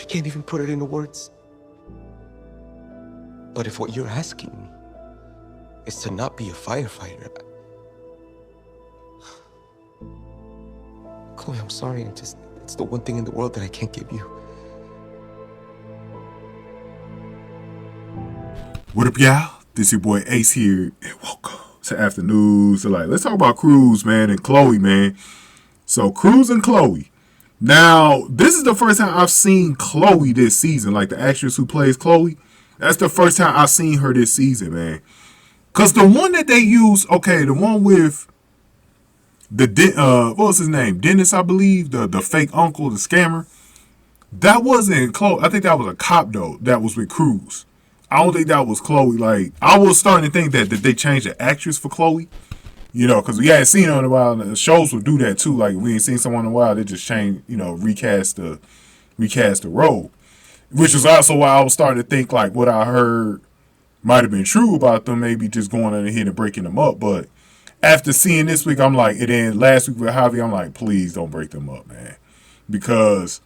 I can't even put it into words. But if what you're asking me is to not be a firefighter, Chloe, I'm sorry. It's the one thing in the world that I can't give you. What up, y'all? This your boy Ace here, and welcome to Afternoon Delight. Let's talk about Cruz, man, and Chloe, man. So, Cruz and Chloe. Now, this is the first time I've seen Chloe this season, like the actress who plays Chloe. That's the first time I've seen her this season, man. Because the one that they used, okay, the one with what was his name? Dennis, I believe, the fake uncle, the scammer. That wasn't Chloe. I think that was a cop, though, that was with Cruz. I don't think that was Chloe. Like, I was starting to think that they changed the actress for Chloe. You know, because we hadn't seen her in a while. And the shows would do that, too. Like, we ain't seen someone in a while. They just change, you know, recast the role. Which is also why I was starting to think, like, what I heard might have been true about them, maybe just going on ahead and breaking them up. But after seeing this week, I'm like, and then last week with Javi, I'm like, please don't break them up, man. Because,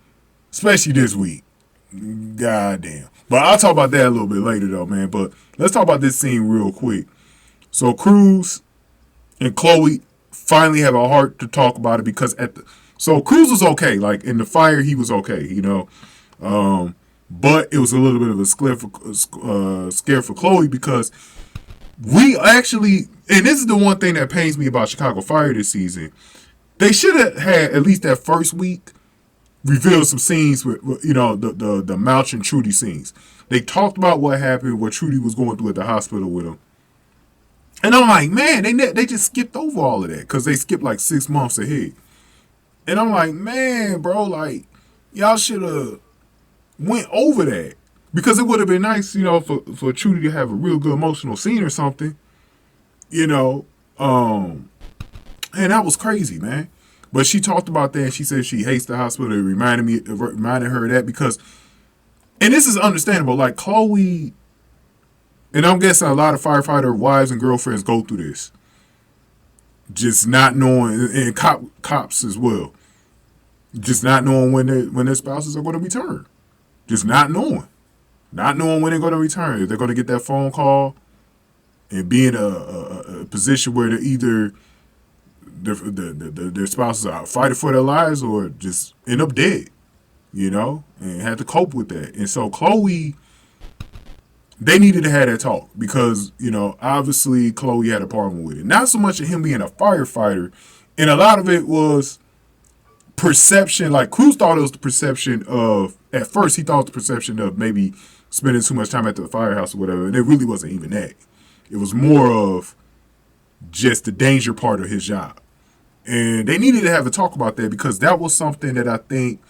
especially this week, goddamn. But I'll talk about that a little bit later, though, man. But let's talk about this scene real quick. So Cruz and Chloe finally have a heart to talk about it because so Cruz was okay. Like, in the fire, he was okay, you know. But it was a little bit of a scare for Chloe because we actually, and this is the one thing that pains me about Chicago Fire this season, they should have had at least that first week reveal some scenes with, you know, the Mouch and Trudy scenes. They talked about what happened, what Trudy was going through at the hospital with him. And I'm like, man, they just skipped over all of that because they skipped like 6 months ahead. And I'm like, man, bro, like, y'all should have went over that. Because it would have been nice, you know, for Trudy to have a real good emotional scene or something. You know, and that was crazy, man. But she talked about that and she said she hates the hospital. It reminded her of that because, and this is understandable, like Chloe, and I'm guessing a lot of firefighter wives and girlfriends go through this. Just not knowing, and cops as well. Just not knowing when their spouses are going to return. Just not knowing. Not knowing when they're going to return. If they're going to get that phone call and be in a position where they're either their spouses are fighting for their lives or just end up dead, you know, and had to cope with that. And so Chloe, they needed to have that talk because, you know, obviously Chloe had a problem with it. Not so much of him being a firefighter, and a lot of it was perception. Like Cruz thought it was the perception of, at first he thought it was the perception of maybe spending too much time at the firehouse or whatever, and it really wasn't even that. It was more of just the danger part of his job. And they needed to have a talk about that because that was something that I think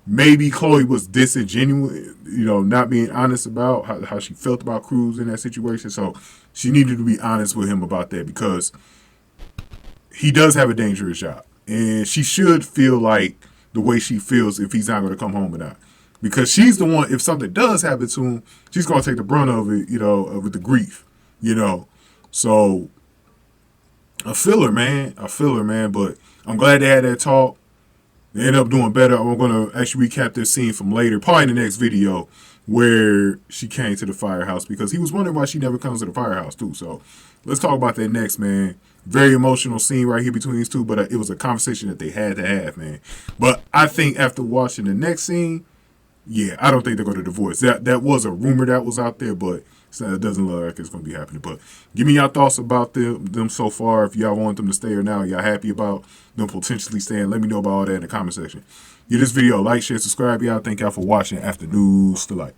maybe Chloe was disingenuous, you know, not being honest about how she felt about Cruz in that situation. So she needed to be honest with him about that because he does have a dangerous job. And she should feel like the way she feels if he's not going to come home or not. Because she's the one, if something does happen to him, she's going to take the brunt of it, you know, with the grief, you know. So I feel her, man. But I'm glad they had that talk. They ended up doing better. I'm going to actually recap this scene from later, probably in the next video, where she came to the firehouse because he was wondering why she never comes to the firehouse, too. So let's talk about that next, man. Very emotional scene right here between these two, but it was a conversation that they had to have, man. But I think after watching the next scene, yeah, I don't think they're going to divorce. That was a rumor that was out there, but it doesn't look like it's going to be happening. But give me your thoughts about them so far. If y'all want them to stay or now, y'all happy about them potentially staying, let me know about all that in the comment section. Give this video a like, share, subscribe. Y'all. Thank y'all for watching Afternoon Delight.